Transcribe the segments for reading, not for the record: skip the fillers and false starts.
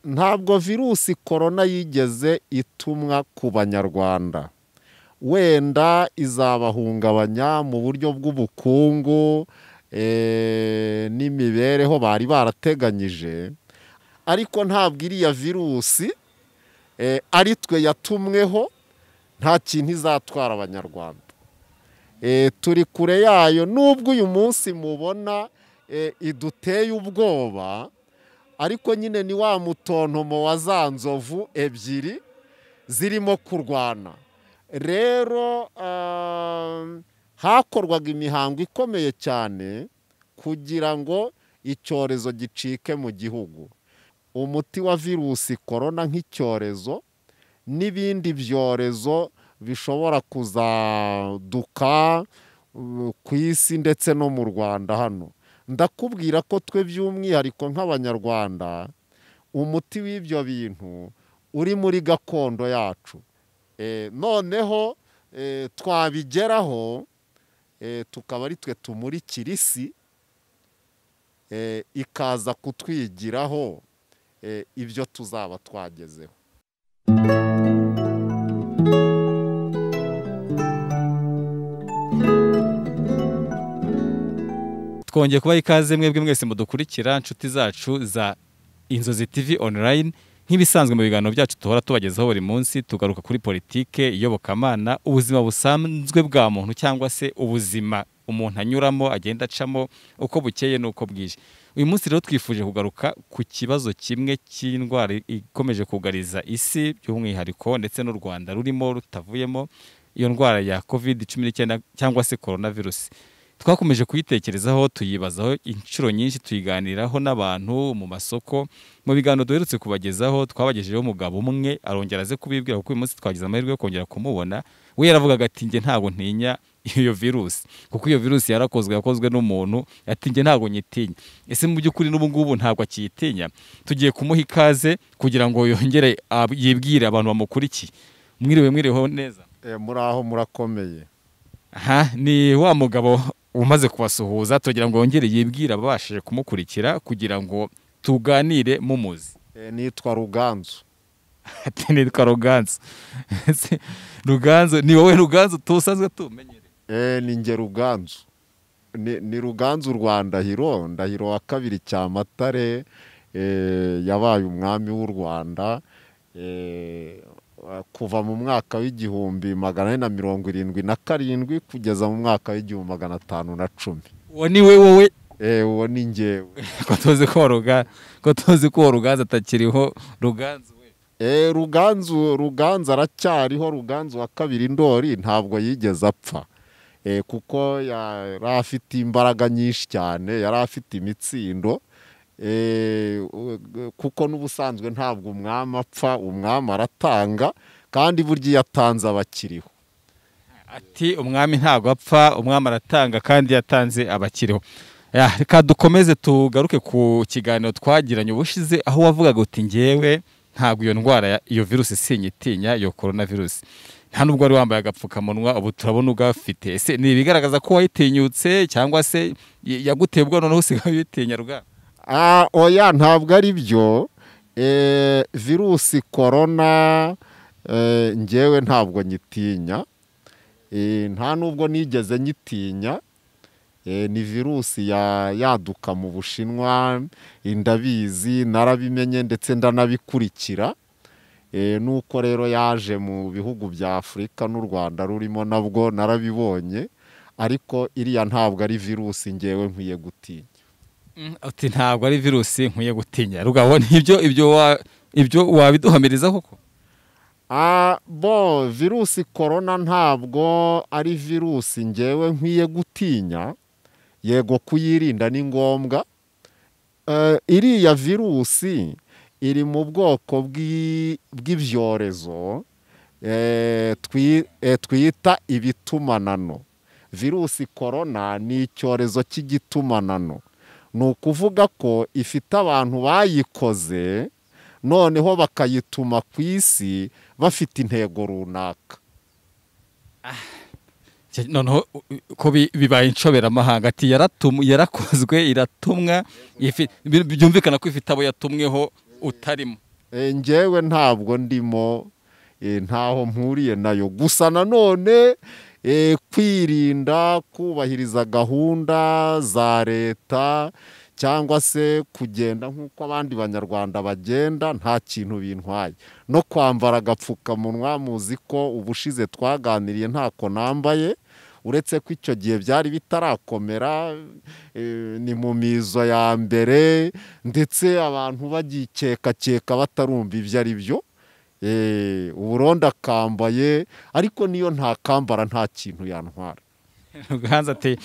ntabwo virusi korona yigeze itumwa ku banyarwanda. Wenda izabahungabanya mu buryo bw'ubukungu n'imibereho bari barateganyije, ariko ntabwo iriya virusi ari twe yatumweho, nta kintu izatwara abanyarwanda. Turi kure yayo, nubwo uyu munsi mubona iduteye ubwoba, ariko nyine ni wa mutontomo wa za nzovu ebyiri zirimo kurwana. Rero hakorwaga imihango ikomeye cyane kugira ngo icyorezo gicike mu gihugu. Umuti wa virusi korona nk'icyorezo n'ibindi byorezo bishobora kuzaduka ku isi ndetse no mu Rwanda hano. Ndakubwira ko twe by'umwihariko nk'abanyarwanda umuti w'ibyo bintu uri muri gakondo yacu. Noneho twabigeraho tukaba ari twe tumurikira isi, ikaza kutwigiraho ibyo tuzaba twagezeho. Twongeye kubaha ikaze mwebwe mwese mudukurikira inshuti zacu za Inzozi TV online. Nk'ibisanzwe mu biganiro byacu tuhora tubagezaho buri munsi, tugaruka kuri politike, iyobokamana, ubuzima busanzwe bwa muntu cyangwa se ubuzima umuntu anyuramo agenda acamo uko bukeye n'uko bwije. Uyu munsi rero twifuje kugaruka ku kibazo kimwe cy'indwara ikomeje kugariza isi by'umwihariko ndetse n'u Rwanda rurimo rutavuyemo, iyo ndwara ya COVID-19 cyangwa se coronavirus. Twakomeje kuyitekerezaho, tuyibazaho inshuro nyinshi, tuyiganiraho n'abantu mu masoko. Mu biganiro duherutse kubagezaho twabagejejeho umugabo umwe arongera aze kubibwira, kuko uyu munsi twagize amahirwe yo kongera kumubona. We yaravugaga ati njye ntabwo ntinya iyo virusi, kuko iyo virusi yakozwe n'umuntu, ati njye ntabwo nyitinya. Ese mu by'ukuri n'ubu ngubu ntabwo akiyitinya? Tugiye kumuha ikaze kugira ngo yongere yibwire abantu bamukurikiye. Mwiriweho neza? Muraho murakomeye. Aha ni wa mugabo umaze kubasuhuza, tugira ngo yongere yibwire ababashije kumukurikira kugira ngo tuganire mumuzi. Nitwa Ruganzu. Ati nitwa Ruganzu. Ruganzu ni wowe Ruganzu tusanzwe tumenyereye? Ni nge Ruganzu. Ni Ruganzu rwa Ndahiro wa kabiri Cyamatare, yabaye umwami w'u Rwanda kuva mu mwaka w'1477 kugeza mu mwaka w'1510. Uwo ni wowe? Uwo ni ngewe. Ko tuzi ko Ruganzu atakiriho. Ruganzu we? Ruganzu aracyariho. Ruganzu wa kabiri Ndoli ntabwo yigeze apfa, kuko yari afite imbaraga nyinshi cyane, yari afite imitsindo, kuko n'ubusanzwe ntabwo umwami apfa, umwami aratanga, kandi burya iyo atanze abakiriho. Ati umwami ntabwo apfa, umwami aratanga kandi yatanze abakiriho. Reka dukomeze tugaruke ku kiganiro twagiranye ubushize, aho wavugaga uti ngewe ntabwo iyo ndwara iyo virusi sinyitinya, iyo coronavirus. Nta nubwo wari wambaye agapfukamunwa, ubu turabona ugafite. Ese ni ibigaragaza ko wayitinyutse cyangwa se yaguteye ubwo noneho usigaye uyitinya Ruganzu? Oya, ntabwo ari byo. Virusi korona ngewe ntabwo nyitinya, nta nubwo nigeze nyitinya. Ni virusi yaduka mu Bushinwa, ndabizi, narabimenye ndetse ndanabikurikira. Nuko rero yaje mu bihugu bya Afurika n'u Rwanda rurimo nabwo narabibonye, ariko iriya ntabwo ari virusi ngewe nkwiye gutinya. Ati ntabwo ari virusi nkwiye gutinya. Rugabo ibyo wabiduhamiriza koko? Virusi korona ntabwo ari virusi ngewe nkwiye gutinya. Yego, kuyirinda ni ngombwa. Iriya virusi iri mu bwoko bw'ibyorezo twita ibitumanano. Virusi korona ni icyorezo cy'igitumanano. Ni ukuvuga ko ifite abantu bayikoze, noneho bakayituma ku isi bafite intego runaka. Noneho ko bibaye inshoberamahanga, ati yarakozwe, iratumwa, byumvikana ko ifite abo yatumweho utarimo. njyewe ntabwo ndimo, ntaho mpuriye nayo, gusa nanone kwirinda kubahiriza gahunda za leta cyangwa se kugenda nk'uko abandi banyarwanda bagenda nta kintu bintwaye, no kwambara agapfukamunwa muzi ko ubushize twaganiriye ntako nambaye, uretse ko icyo gihe byari bitarakomera, ni mu mizo ya mbere ndetse abantu bagikekakeka batarumva ibyo ari byo, uburondo akambaye, ariko niyo ntakambara nta kintu yantwara. Ruganzu ati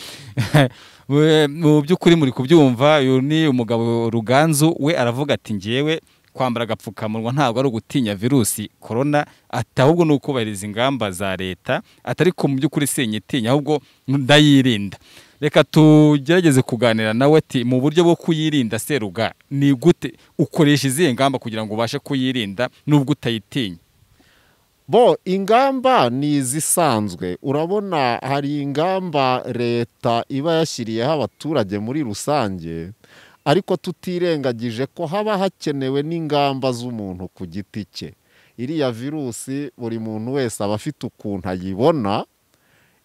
mu by'ukuri muri kubyumva, uyu ni umugabo Ruganzu, we aravuga ati ngewe kwambara agapfukamunwa ntabwo ari ugutinya virusi korona, ahubwo ni ukubahiriza ingamba za leta, atari ko mu by'ukuri sinyitinya ahubwo ndayirinda. Reka tugerageze kuganira nawe ati mu buryo bwo kuyirinda Seruga ni gute, ukoresha izihe ngamba kugira ngo ubashe kuyirinda nubwo utayitinya? Ingamba ni izisanzwe, urabona hari ingamba leta iba yashyiriyeho abaturage muri rusange, ariko tutirengagije ko haba hakenewe n'ingamba z'umuntu ku giti cye. Iriya virusi buri muntu wese aba afite ukuntu ayibona,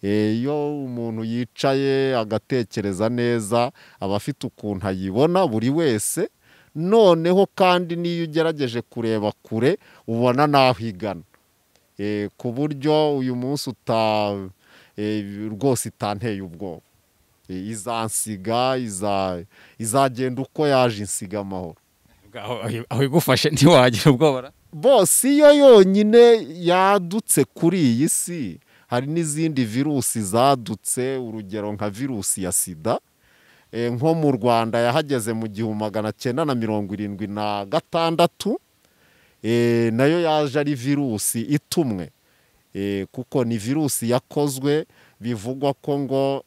iyo umuntu yicaye agatekereza neza aba afite ukuntu ayibona buri wese, noneho kandi n'iyo ugerageje kureba kure ubona n'aho igana, ku buryo uyu munsi rwose itanteye ubwoba, izansiga, izagenda uko yaje insiga amahoro. Aho igufashe ntiwagira ubwoba? Si yo yonyine yadutse kuri iyi si, hari n'izindi virusi zadutse, urugero nka virusi ya sida, nko mu Rwanda yahageze mu 1976, nayo yaje ari virusi itumwe, kuko ni virusi yakozwe, bivugwa ko ngo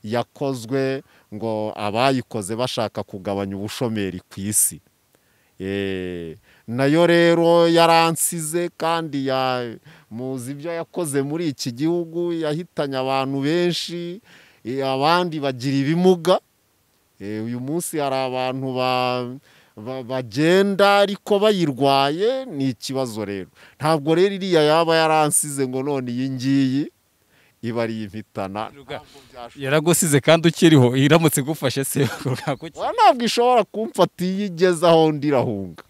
yakozwe ngo abayikoze bashaka kugabanya ubushomeri ku isi. Nayo rero yaransize, kandi muzi ibyo yakoze muri iki gihugu, yahitanye abantu benshi, abandi bagira ibimuga. Uyu munsi hari abantu bagenda ariko bayirwaye, ni ikibazo rero. Ntabwo rero iriya yaba yaransize ngo none iyi ngiyi iba ari impitana. Yaragusize kandi ukiriho, iramutse igufashe se ntabwo ishobora kumfata iyo igeze aho ndirahunga.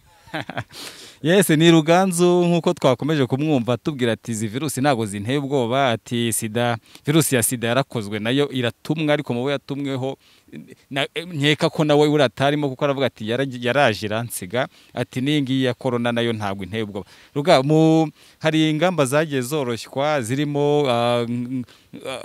Yes, ni Ruganzu nk'uko twakomeje kumwumva tubwira ati izi virusi ntabwo zinteye ubwoba, ati sida, virusi ya sida yarakozwe nayo iratumwa, ariko mu bo yatumweho nkeka ko nawe uratarimo, kuko aravuga ati yaraje iransiga, ati n'ingi ya corona nayo ntabwo inteye ubwoba. Ruga hari ingamba zagiye zoroshywa zirimo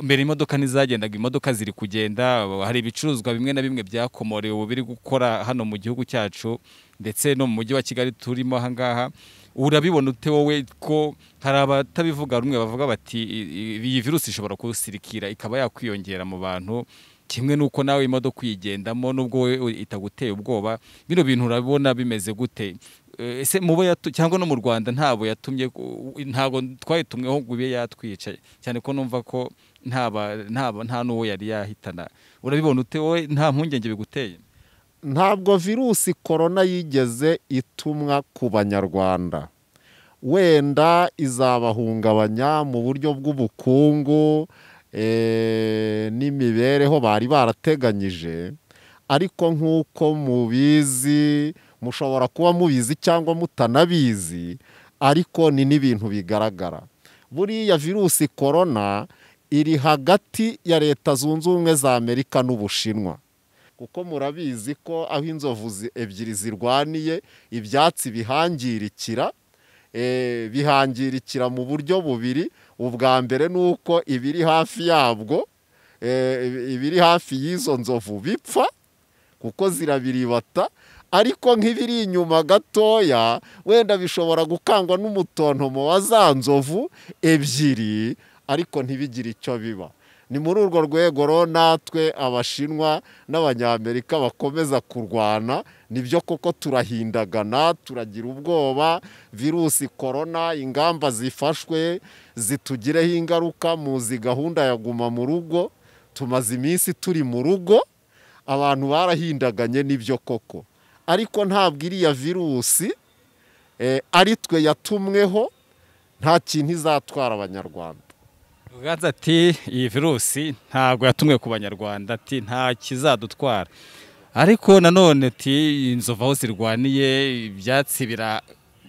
mbere imodoka ntizagendaga, imodoka ziri kugenda, hari ibicuruzwa bimwe na bimwe byakomorewe ubu biri gukora hano mu gihugu cyacu ndetse no mu mujyi wa Kigali turimo aha ngaha. Urabibona ute wowe ko hari abatabivuga rumwe bavuga bati iyi virusi ishobora kusirikira ikaba yakwiyongera mu bantu, kimwe nuko nawe imodoka uyigendamo nubwo we itaguteye ubwoba? Bino bintu urabona bimeze gute? Ese mubo cyangwa no mu Rwanda ntabo yatumye, ntago twayitumweho ngo ibe yatwica, cyane ko numva ko nta n'uwo yari yahitana. Urabibona ute wowe, nta mpungenge biguteye? Ntabwo virusi korona yigeze itumwa ku Banyarwanda, wenda izabahungabanya mu buryo bw'ubukungu n'imibereho bari barateganyije, ariko nk'uko mubizi, mushobora kuba mubizi cyangwa mutanabizi, ariko ni n'ibintu bigaragara. Buriya virusi korona iri hagati ya Leta Zunze Ubumwe za Amerika n'Ubushinwa, kuko murabizi ko aho inzovu ebyiri zirwaniye ibyatsi bihangirikira, bihangirikira mu buryo bubiri. Ubwa mbere ni uko ibiri hafi yabwo, ibiri hafi y'izo nzovu bipfa kuko zirabiribata, ariko nk'ibiri inyuma gatoya wenda bishobora gukangwa n'umutontomo wa za nzovu ebyiri, ariko ntibigire icyo biba. Ni muri urwo rwego rero natwe Abashinwa n'Abanyamerika bakomeza kurwana, nibyo koko turahindagana, turagira ubwoba. Virusi korona, ingamba zifashwe zitugireho ingaruka. Muzi gahunda ya guma mu rugo, tumaze iminsi turi mu rugo, abantu barahindaganye, nibyo koko, ariko ntabwo iriya virusi ari twe yatumweho nta kintu izatwara abanyarwanda. Ruganzu ati iyi virusi ntabwo yatumwe ku banyarwanda, ati nta kizadutwara. Ariko nanone ati inzovu aho zirwaniye ibyatsi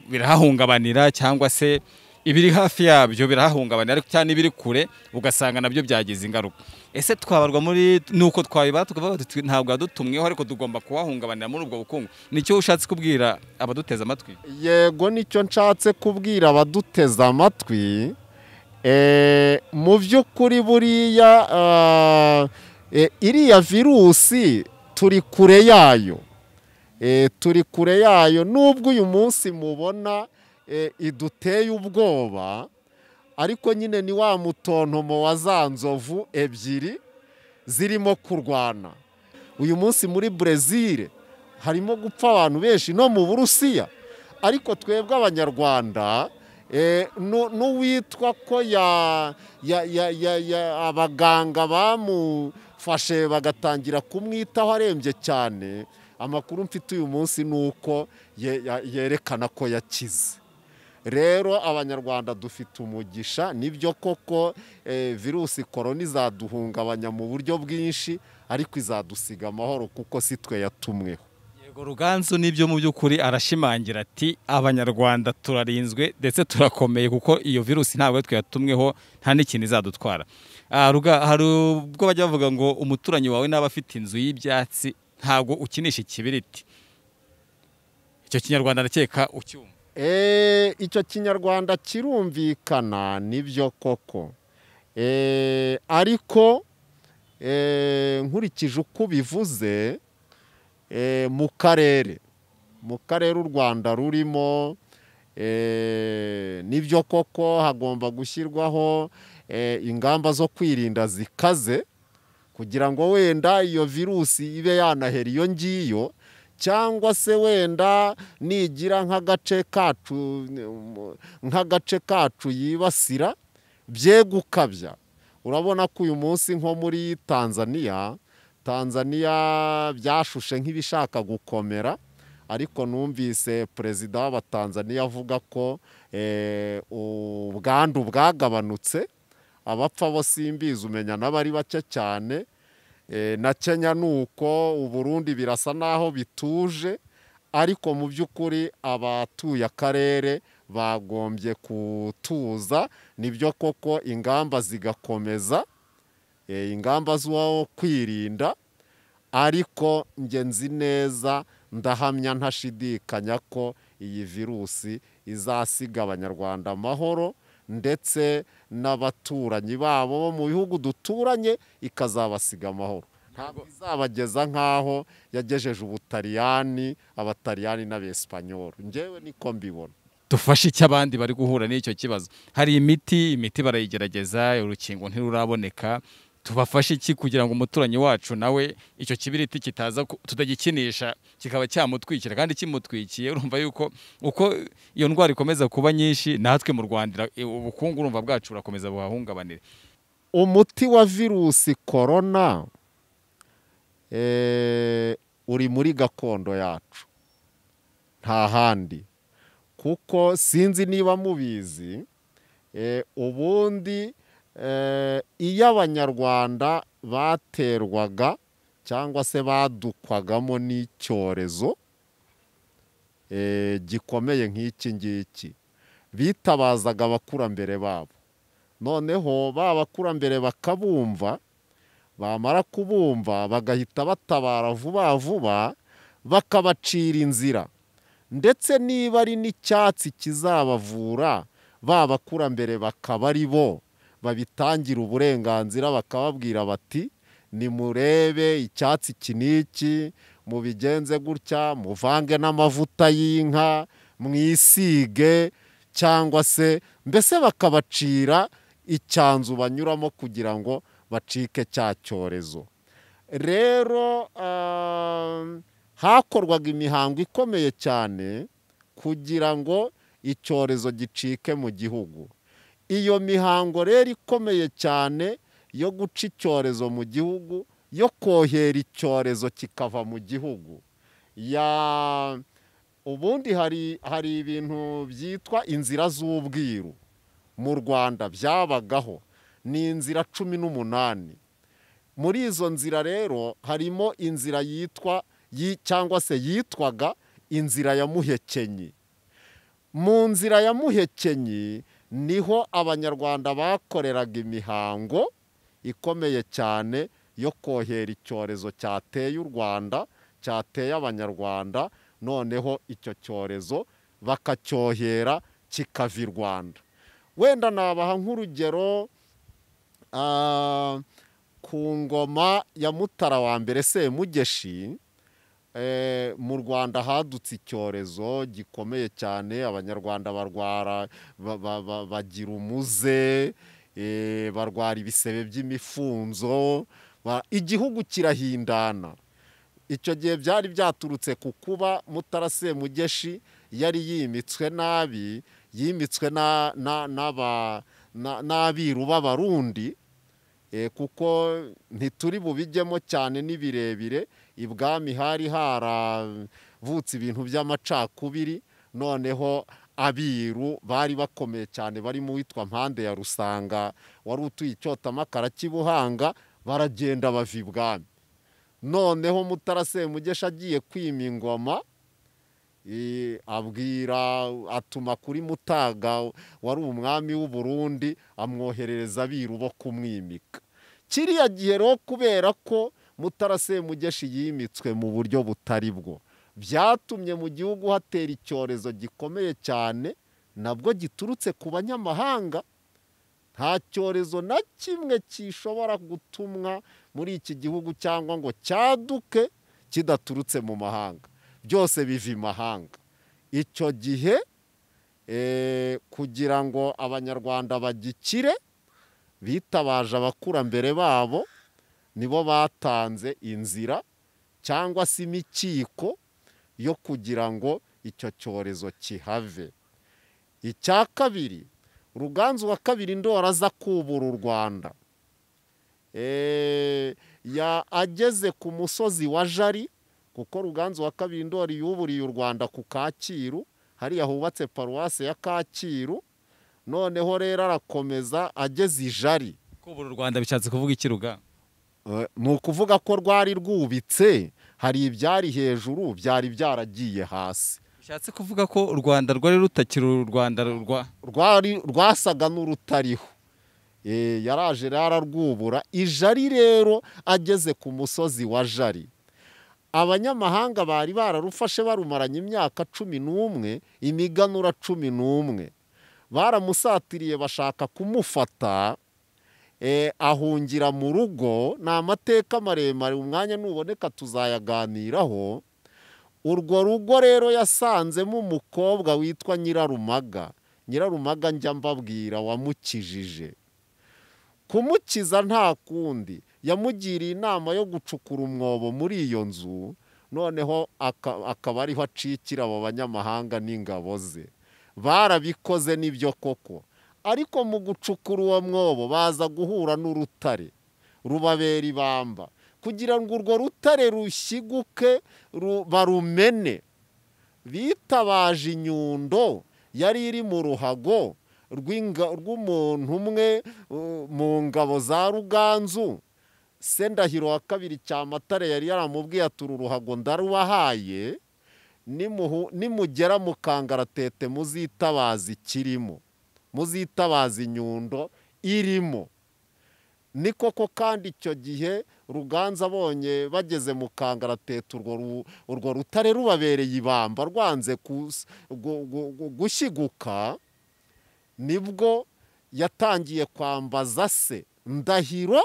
birahahungabanira, cyangwa se ibiri hafi yabyo birahahungabanira, ariko cyane ibiri kure ugasanga nabyo byagize ingaruka. Ese twabarwa muri nuko twabibara tukavuga tuti ntabwo yadutumweho ariko tugomba kuhahungabanira muri ubwo bukungu? Nicyo ushatse kubwira abaduteza amatwi? Yego, nicyo nshatse kubwira abaduteza amatwi. Mu by'ukuri buriya iriya virusi turi kure yayo, turi kure yayo, nubwo uyu munsi mubona iduteye ubwoba, ariko nyine ni wa mutontomo wa za nzovu ebyiri zirimo kurwana. Uyu munsi muri Brezil harimo gupfa abantu benshi, no mu Burusiya, ariko twebwe abanyarwanda n'uwitwa ko abaganga bamufashe bagatangira kumwitaho arembye cyane, amakuru mfite uyu munsi ni uko yerekana ko yakize. Rero abanyarwanda dufite umugisha, nibyo koko virusi korona izaduhungabanya mu buryo bwinshi, ariko izadusiga amahoro kuko si twe yatumweho. Yego, Ruganzu nibyo mu by'ukuri arashimangira ati abanyarwanda turarinzwe ndetse turakomeye kuko iyo virusi ntabwo twe yatumweho, nta n'ikintu izadutwara. Hari ubwo bajya bavuga ngo umuturanyi wawe n'aba afite inzu y'ibyatsi ntabwo ukinisha ikibiriti. Icyo kinyarwanda ndakeka ucyumva. Icyo kinyarwanda kirumvikana, nibyo koko, ariko nkurikije uko bivuze, mu karere u Rwanda rurimo, nibyo koko hagomba gushyirwaho ingamba zo kwirinda zikaze, kugira ngo wenda iyo virusi ibe yanahera iyo ngiyo, cyangwa se wenda nigira nk'agace kacu yibasira bye gukabya. Urabona ko uyu munsi nko muri Tanzania byashushe nk'ibishaka gukomera, ariko numvise perezida w'Abatanzania avuga ko ubwandu bwagabanutse, abapfa bo simbizi, umenya n'abari bake cyane. Na Kenya nuko, u Burundi birasa naho bituje, ariko mu by'ukuri abatuye akarere bagombye kutuza. Nibyo koko ingamba zigakomeza, ingamba zo kwirinda, ariko njye nzi neza, ndahamya ntashidikanya ko iyi virusi izasiga abanyarwanda amahoro, ndetse n'abaturanyi babo bo mu bihugu duturanye ikazabasiga amahoro. Ntabwo izabageza nk'aho yagejeje Abataliyani n'Abesipanyoli. Njyewe niko mbibona. Dufashe icyo abandi bari guhura n'icyo kibazo. Hari imiti barayigerageza, urukingo ntiruraboneka. Tubafashe iki kugira ngo umuturanyi wacu nawe icyo kibiriti kitaza tutagikinisha kikaba cyamutwikira, kandi kimutwikiye urumva yuko uko iyo ndwara ikomeza kuba nyinshi, natwe mu Rwanda ubukungu urumva bwacu burakomeza buhahungabanire. Umuti wa virusi korona uri muri gakondo yacu, nta handi, kuko sinzi niba mubizi, ubundi iyo abanyarwanda baterwaga cyangwa se badukwagamo n'icyorezo gikomeye nk'iki ngiki, bitabazaga abakurambere babo. Noneho ba bakurambere bakabumva, bamara kubumva bagahita batabara vuba vuba, bakabacira inzira. Ndetse niba ari n'icyatsi kizabavura, ba bakurambere bakaba ari bo babitangira uburenganzira, bakababwira bati nimurebe icyatsi iki n'iki, mubigenze gutya, muvange n'amavuta y'inka, mwisige, cyangwa se mbese bakabacira icyanzu banyuramo kugira ngo bacike cya cyorezo. Rero hakorwaga imihango ikomeye cyane kugira ngo icyorezo gicike mu gihugu. Iyo mihango rero ikomeye cyane yo guca icyorezo mu gihugu, yo kohera icyorezo kikava mu gihugu, ubundi hari ibintu byitwa inzira z'ubwiru mu Rwanda byabagaho, ni inzira 18. Muri izo nzira rero harimo inzira cyangwa se yitwaga inzira ya Muhekenyi. Mu nzira ya Muhekenyi niho abanyarwanda bakoreraga imihango ikomeye cyane yo kohera icyorezo cyateye u Rwanda, cyateye abanyarwanda, noneho icyo cyorezo bakacyohera kikava i Rwanda. Wenda nabaha nk'urugero ku ngoma ya Mutara wa mbere Semugeshi, mu Rwanda hadutse icyorezo gikomeye cyane, abanyarwanda barwara bagira umuze, barwara ibisebe by'imifunzo, igihugu kirahindana. Icyo gihe byari byaturutse ku kuba Mutara Semugeshi yari yimitswe nabi, yimitswe n'abiru b'Abarundi, kuko ntituri bubijyemo cyane ni birebire. Ibwami hari haravutse ibintu by'amacakubiri, noneho abiru bari bakomeye cyane bari mu witwa Mpande ya Rusanga wari utuye Icyotamakara cy'Ibuhanga, baragenda bava ibwami. Noneho Mutara Semugeshi agiye kwima ingoma, atuma kuri Mutaga wari umwami w'u Burundi, amwoherereza abiru bo kumwimika. Kiriya gihe rero kubera ko Mutara Semugeshi yimitswe mu buryo butari bwo, byatumye mu gihugu hatera icyorezo gikomeye cyane, nabwo giturutse ku banyamahanga. Nta cyorezo na kimwe gishobora gutumwa muri iki gihugu cyangwa ngo cyaduke kidaturutse mu mahanga, byose biva imahanga. Icyo gihe kugira ngo abanyarwanda bagikire, bitabaje abakurambere babo, nibo batanze inzira cyangwa se imikiko yo kugira ngo icyo cyorezo kihave. Icya kabiri, Ruganzu wa kabiri Ndoli aza kubura u Rwanda, ageze ku musozi wa Jari, kuko Ruganzu wa kabiri Ndoli yuburiye u Rwanda ku Kacyiru, hariya hubatse paruwase ya Kacyiru. Noneho rero arakomeza ageze i Jari. Kubura u Rwanda bishatse kuvuga iki Ruga? Ni ukuvuga ko rwari rwubitse, hari ibyari hejuru byari byaragiye hasi. Bishatse kuvuga ko u Rwanda rwari rutakiri u Rwanda rwasaga n'urutariho. Yaraje rero ararwubura. I Jari rero ageze ku musozi wa Jari, abanyamahanga bari bararufashe barumaranye imyaka 11, imiganura 11. Baramusatiriye bashaka kumufata, ahungira mu rugo. Ni amateka maremare, umwanya nuboneka tuzayaganiraho. Urwo rugo rero yasanzemo umukobwa witwa Nyirarumaga. Nyirarumaga njya mbabwira wamukijije. Kumukiza nta kundi, yamugiriye inama yo gucukura umwobo muri iyo nzu, noneho akaba ariho acikira abo banyamahanga n'ingabo ze. Barabikoze n'ibyo koko, ariko mu gucukura uwo mwobo baza guhura n'urutare rubabera ibamba. Kugira ngo urwo rutare rushyiguke barumene, bitabaje inyundo yari iri mu ruhago rw'umuntu umwe mu ngabo za Ruganzu. Ndahiro wa kabiri Cyamatare yari yaramubwiye ati uru ruhago ndarubahaye, nimugera mu kangaratete muzitabaza ikirimo, muzitabaza inyundo irimo. Ni koko kandi icyo gihe Ruganzu abonye bageze mu kangaratete urwo rutare rubabereye ibamba, rwanze gushyiguka, nibwo yatangiye kwambaza se Ndahiro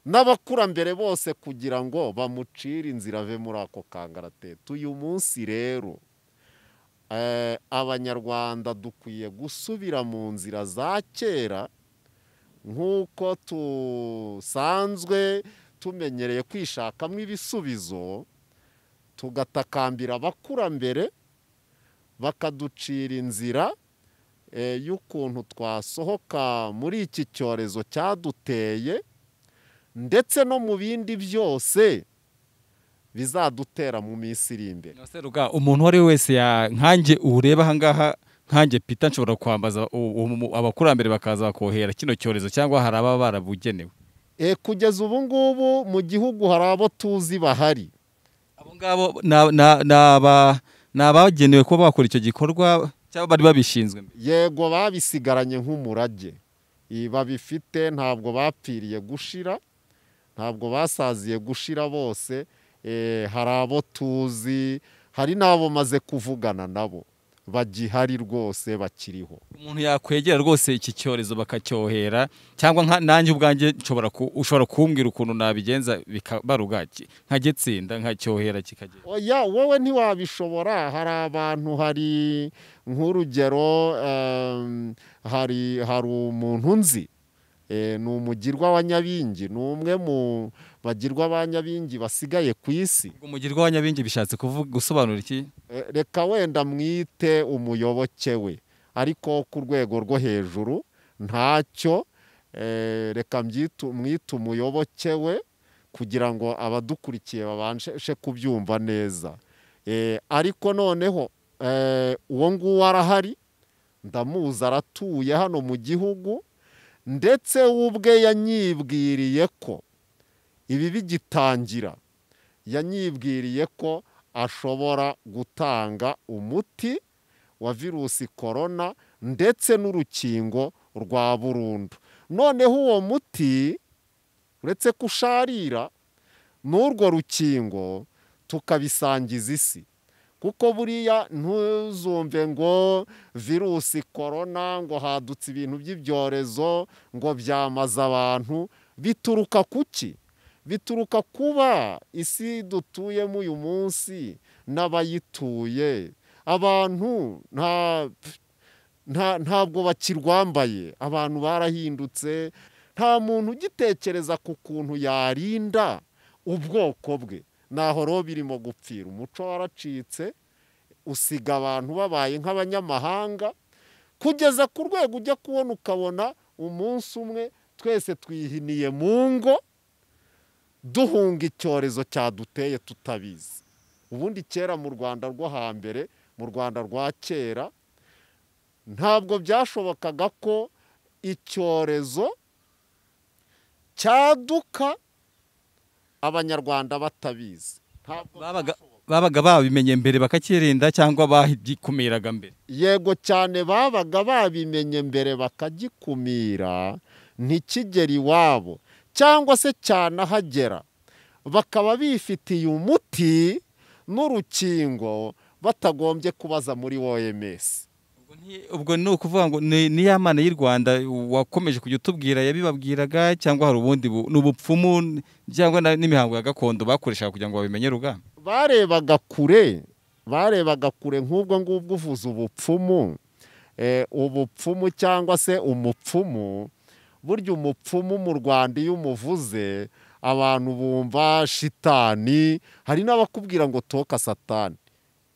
n'abakurambere bose kugira ngo bamucire inzira ave muri ako kangaratete. Uyu munsi rero abanyarwanda dukwiye gusubira mu nzira za kera, nk'uko tusanzwe tumenyereye kwishakamo ibisubizo, tugatakambira abakurambere bakaducira inzira y'ukuntu twasohoka muri iki cyorezo cyaduteye, ndetse no mu bindi byose bizadutera mu minsi iri imbere. Seruga, umuntu uwo ari we wese nkanjye ureba ahangaha nkanjye Peter nshobora kwambaza abakurambere bakaza bakohera kino cyorezo, cyangwa hari ababa barabugenewe? Kugeza ubu ngubu mu gihugu hari abo tuzi bahari. Abo ngabo ni abagenewe kuba bakora icyo gikorwa cyangwa bari babishinzwe? Yego, babisigaranye nk'umurage, babifite, ntabwo bapfiriye gushira, ntabwo basaziye gushira bose. Hari abo tuzi, hari n'abo maze kuvugana nabo bagihari rwose bakiriho. Umuntu yakwegera rwose iki cyorezo bakacyohera, cyangwa nanjye ubwanjye ushobora kumbwira ukuntu nabigenza bikabarugaki nkagitsinda nkacyohera kikagera? Oya, wowe ntiwabishobora. Hari abantu, hari nk'urugero, hari umuntu nzi, ni umugirwa wa Nyabingi, ni umwe mu bagirwa ba Nyabingi basigaye ku isi. Umugirwa wa Nyabingi bishatse gusobanura iki? Reka wenda mwite umuyoboke we, ariko ku rwego rwo hejuru ntacyo. Reka mwite umuyoboke we kugira ngo abadukurikiye babashe kubyumva neza. Ariko noneho uwo nguwo arahari, ndamuzi, aratuye hano mu gihugu, ndetse ubwe yanyibwiriye ko ibi bigitangira, yanyibwiriye ko ashobora gutanga umuti wa virusi korona ndetse n'urukingo rwa burundu. Noneho uwo muti uretse kusharira n'urwo rukingo tukabisangiza isi, kuko buriya ntuzumve ngo virusi korona ngo hadutse ibintu by'ibyorezo ngo byamaze abantu. Bituruka kuki? Bituruka kuba isi dutuyemo uyu munsi n'abayituye, abantu ntabwo bakirwambaye, abantu barahindutse. Nta muntu ugitekereza ku kuntu yarinda ubwoko bwe. Naho rero birimo gupfira. Umuco waracitse, usiga abantu babaye nk'abanyamahanga, kugeza ku rwego ujya kubona ukabona umunsi umwe twese twihiniye mu ngo duhunga icyorezo cyaduteye tutabizi. Ubundi kera mu Rwanda rwo hambere, mu Rwanda rwa kera, ntabwo byashobokaga ko icyorezo cyaduka abanyarwanda batabizi. Babaga babimenye mbere bakakirinda, cyangwa bagikumiraga mbere? Yego cyane, babaga babimenye mbere bakagikumira ntikigere iwabo, cyangwa se cyanahagera bakaba bifitiye umuti n'urukingo batagombye kubaza muri OMS. Ubwo ni ukuvuga ngo ni ya Mana y'u Rwanda wakomeje kujya utubwira yabibabwiraga, cyangwa hari ubundi n'ubupfumu cyangwa n'imihango ya gakondo bakoreshaga kugira ngo babimenye rugamba? Barebaga kure nk'ubwo ngubwo uvuze ubupfumu. Ubupfumu cyangwa se umupfumu, burya umupfumu mu Rwanda iyo umuvuze abantu bumva shitani, hari n'abakubwira ngo toka satani.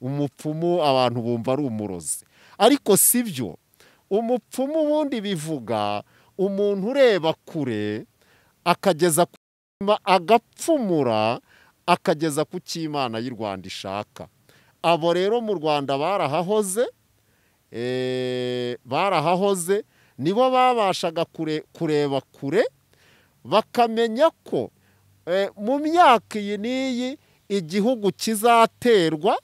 Umupfumu abantu bumva ari umurozi, ariko si byo. Umupfumu ubundi bivuga umuntu ureba kure akageza agapfumura akageza ku cy'Imana y'u Rwanda ishaka. Abo rero mu Rwanda barahahoze, nibo babashaga kureba kure, bakamenya ko mu myaka iyi n'iyi igihugu kizaterwa,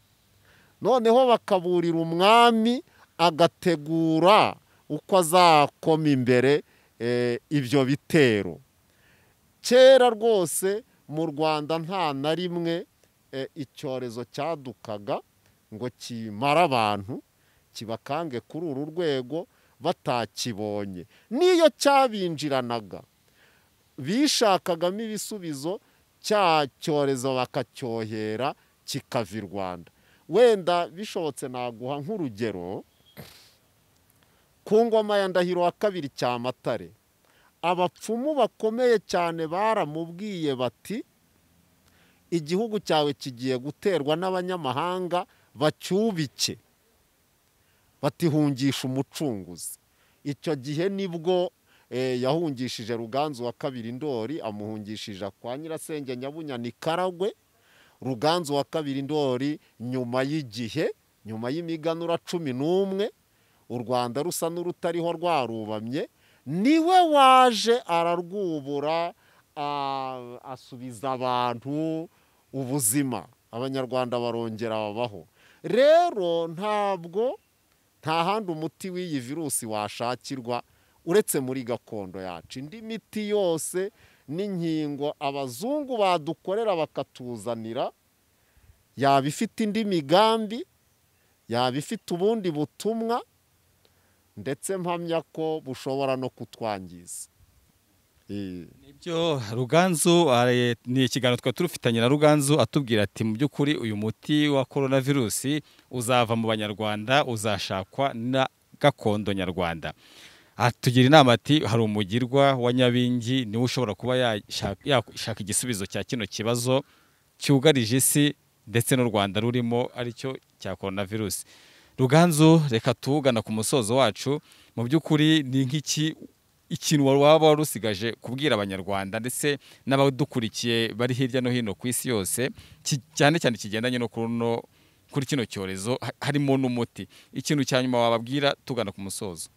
noneho bakaburira umwami agategura uko azakoma imbere ibyo bitero. Kera rwose mu Rwanda nta na rimwe icyorezo cyadukaga ngo kimara abantu, kibakange kuri uru rwego batakibonye. N'iyo cyabinjiranaga bishakagamo ibisubizo, cya cyorezo bakacyohera kikava i Rwanda. Wenda bishobotse naguha nk'urugero, ku ngoma ya Ndahiro wa kabiri Cyamatare, abapfumu bakomeye cyane baramubwiye bati igihugu cyawe kigiye guterwa n'abanyamahanga, bacyubike, batihungisha umucunguzi. Icyo gihe nibwo yahungishije Ruganzu wa kabiri Ndori, amuhungishije kwa Nyirasenge Nyabunyana i Karagwe. Ruganzu wa kabiri Ndoli nyuma y'igihe, nyuma y'imiganura 11 u Rwanda rusa n'urutariho rwarubamye, niwe waje ararwubura, asubiza abantu ubuzima, abanyarwanda barongera babaho. Rero nta handi umuti w'iyi virusi washakirwa uretse muri gakondo yacu. Indi miti yose n'inkingo abazungu badukorera bakatuzanira, yaba ifite indi migambi, yaba ifite ubundi butumwa, ndetse mpamya ko bushobora no kutwangiza. Nibyo Ruganzu, ni ikiganiro twari turufitanye na Ruganzu atubwira ati mu by'ukuri uyu muti wa coronavirus uzava mu banyarwanda, uzashakwa na gakondo nyarwanda. Atugira inama ati hari umugirwa wa Nyabingi niwe ushobora kuba yashaka igisubizo cya kino kibazo cyugarije isi ndetse n'u Rwanda rurimo, aricyo cya coronavirus. Ruganzu, reka tugana ku musozo wacu. Mu by'ukuri ni nk'iki ikintu waba warusigaje kubwira abanyarwanda ndetse n'abadukurikiye bari hirya no hino ku isi yose, cyane cyane kigendanye no kuri kino cyorezo harimo n'umuti? Ikintu cya nyuma wababwira tugana ku musozo.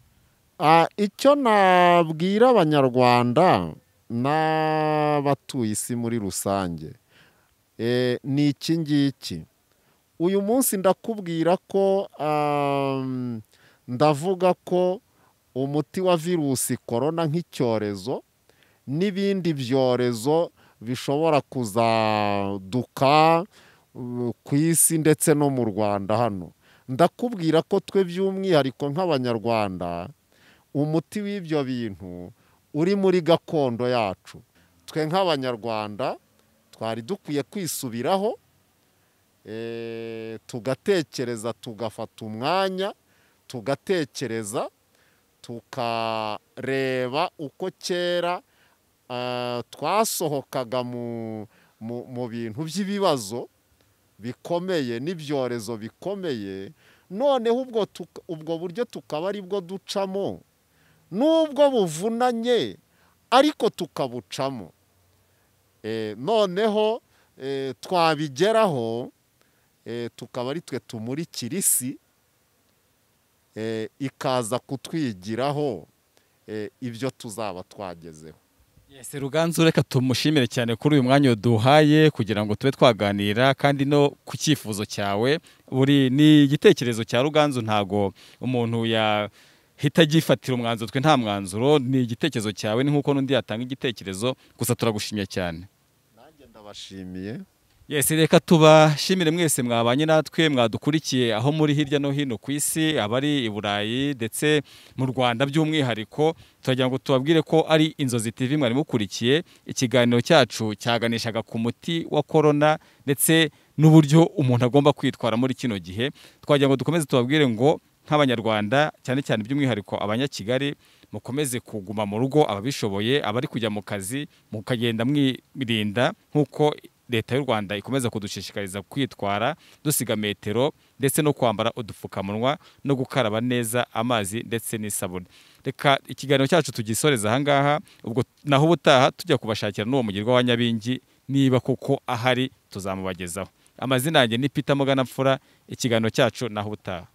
Icyo nabwira abanyarwanda n'abatuye isi muri rusange ni iki ngiki. Uyu munsi ndakubwira ko ndavuga ko umuti wa virusi korona nk'icyorezo n'ibindi byorezo bishobora kuzaduka ku isi ndetse no mu Rwanda hano, ndakubwira ko twe by'umwihariko nk'abanyarwanda umuti w'ibyo bintu uri muri gakondo yacu. Twe nk'abanyarwanda twari dukwiye kwisubiraho, tugatekereza, tugafata umwanya, tugatekereza, tukareba uko kera twasohokaga mu bintu by'ibibazo bikomeye n'ibyorezo bikomeye, noneho ubwo buryo tukaba ari bwo ducamo, nubwo buvunanye ariko tukabucamo. Noneho twabigeraho tukaba ari twe tumurikira isi, ikaza kutwigiraho ibyo tuzaba twagezeho. Yes, Ruganzu, reka tumushimire cyane kuri uyu mwanya duhaye kugira ngo tube twaganira, kandi no ku cyifuzo cyawe. Ni igitekerezo cya Ruganzu, ntago umuntu yahita agifatira umwanzuro. Twe nta mwanzuro, ni igitekerezo cyawe, ni nkuko n'undi yatanga igitekerezo. Gusa turagushimiye cyane. Nanjye ndabashimiye. Yes, reka tubashimire mwese mwabanye natwe, mwadukurikiye aho muri hirya no hino ku isi, abari i Burayi ndetse mu Rwanda by'umwihariko. Turagira ngo tubabwire ko ari Inzozi TV mwari mukurikiye. Ikiganiro cyacu cyaganishaga ku muti wa corona ndetse n'uburyo umuntu agomba kwitwara muri kino gihe. Twagira ngo dukomeze tubabwire ngo nk'abanyarwanda, cyane cyane by'umwihariko abanyakigali, mukomeze kuguma mu rugo, ababishoboye, abari kujya mu kazi mukagenda mwirinda, nk'uko Leta y'u Rwanda ikomeza kudushishikariza kwitwara dusiga metero ndetse no kwambara udupfukamunwa no gukaraba neza amazi ndetse n'isabune. Reka ikiganiro cyacu tugisoreza ahangaha, ubwo naho ubutaha tujya kubashakira n'uwo mugirwa wa Nyabingi, niba kuko ahari tuzamubagezaho. Amazina yanjye ni Peter Muganapfura. Ikiganiro cyacu naho ubutaha.